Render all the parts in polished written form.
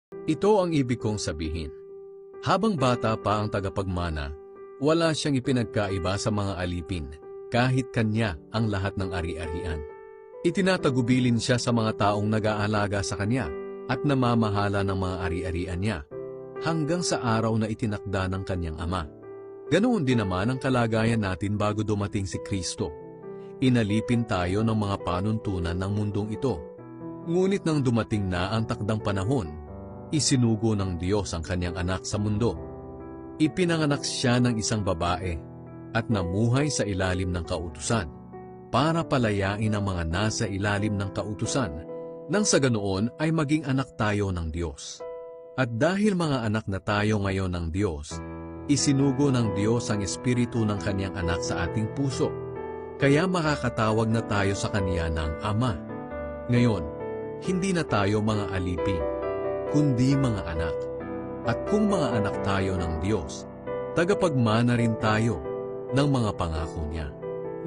Ito ang ibig kong sabihin. Habang bata pa ang tagapagmana, wala siyang ipinagkaiba sa mga alipin, kahit kanya ang lahat ng ari-arian. Itinatagubilin siya sa mga taong nag-aalaga sa kanya at namamahala ng mga ari-arian niya, hanggang sa araw na itinakda ng kanyang ama. Ganoon din naman ang kalagayan natin bago dumating si Kristo. Inalipin tayo ng mga panuntunan ng mundong ito. Ngunit nang dumating na ang takdang panahon, isinugo ng Diyos ang kanyang anak sa mundo. Ipinanganak siya ng isang babae at namuhay sa ilalim ng kautusan para palayain ang mga nasa ilalim ng kautusan nang sa ganoon ay maging anak tayo ng Diyos. At dahil mga anak na tayo ngayon ng Diyos, isinugo ng Diyos ang Espiritu ng kanyang anak sa ating puso, kaya makakatawag na tayo sa kanya ng Ama. Ngayon, hindi na tayo mga alipin, kundi mga anak. At kung mga anak tayo ng Diyos, tagapagmana rin tayo ng mga pangako niya.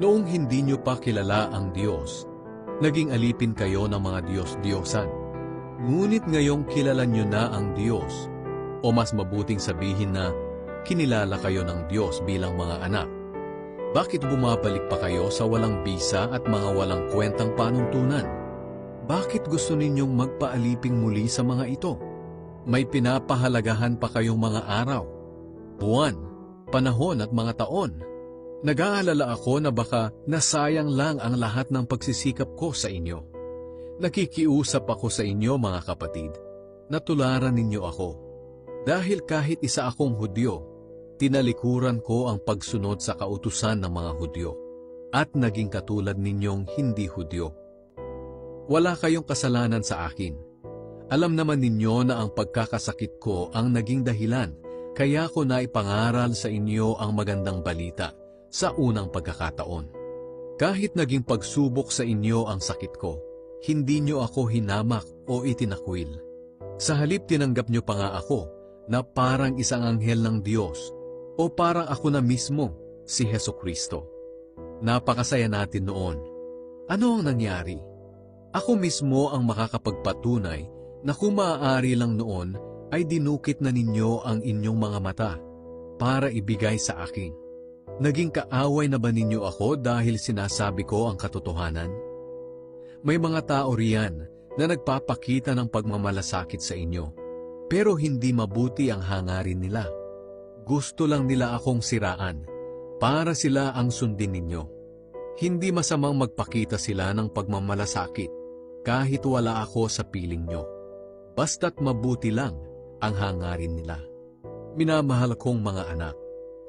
Noong hindi niyo pa kilala ang Diyos, naging alipin kayo ng mga Diyos-Diyosan. Ngunit ngayong kilala niyo na ang Diyos, o mas mabuting sabihin na kinilala kayo ng Diyos bilang mga anak, bakit bumabalik pa kayo sa walang bisa at mga walang kwentang panuntunan? Bakit gusto ninyong magpaaliping muli sa mga ito? May pinapahalagahan pa kayong mga araw, buwan, panahon at mga taon. Nag-aalala ako na baka nasayang lang ang lahat ng pagsisikap ko sa inyo. Nakikiusap ako sa inyo mga kapatid, na tularan ninyo ako. Dahil kahit isa akong Hudyo, tinalikuran ko ang pagsunod sa kautusan ng mga Hudyo, at naging katulad ninyong hindi Hudyo. Wala kayong kasalanan sa akin. Alam naman ninyo na ang pagkakasakit ko ang naging dahilan, kaya ko na ipangaral sa inyo ang magandang balita sa unang pagkakataon. Kahit naging pagsubok sa inyo ang sakit ko, hindi nyo ako hinamak o itinakwil. Sa halip tinanggap nyo pa nga ako na parang isang anghel ng Diyos o parang ako na mismo, si Hesukristo. Napakasaya natin noon. Ano ang nangyari? Ako mismo ang makakapagpatunay na kung maaari lang noon ay dinukit na ninyo ang inyong mga mata para ibigay sa akin. Naging kaaway na ba ninyo ako dahil sinasabi ko ang katotohanan? May mga tao riyan na nagpapakita ng pagmamalasakit sa inyo, pero hindi mabuti ang hangarin nila. Gusto lang nila akong siraan para sila ang sundin ninyo. Hindi masamang magpakita sila ng pagmamalasakit kahit wala ako sa piling nyo. Basta't mabuti lang ang hangarin nila. Minamahal kong mga anak,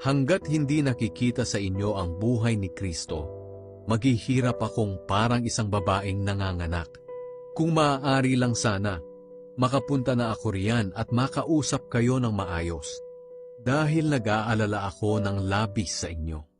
hanggat hindi nakikita sa inyo ang buhay ni Kristo, maghihirap akong parang isang babaeng nanganganak. Kung maaari lang sana, makapunta na ako riyan at makausap kayo ng maayos, dahil nag-aalala ako ng labis sa inyo.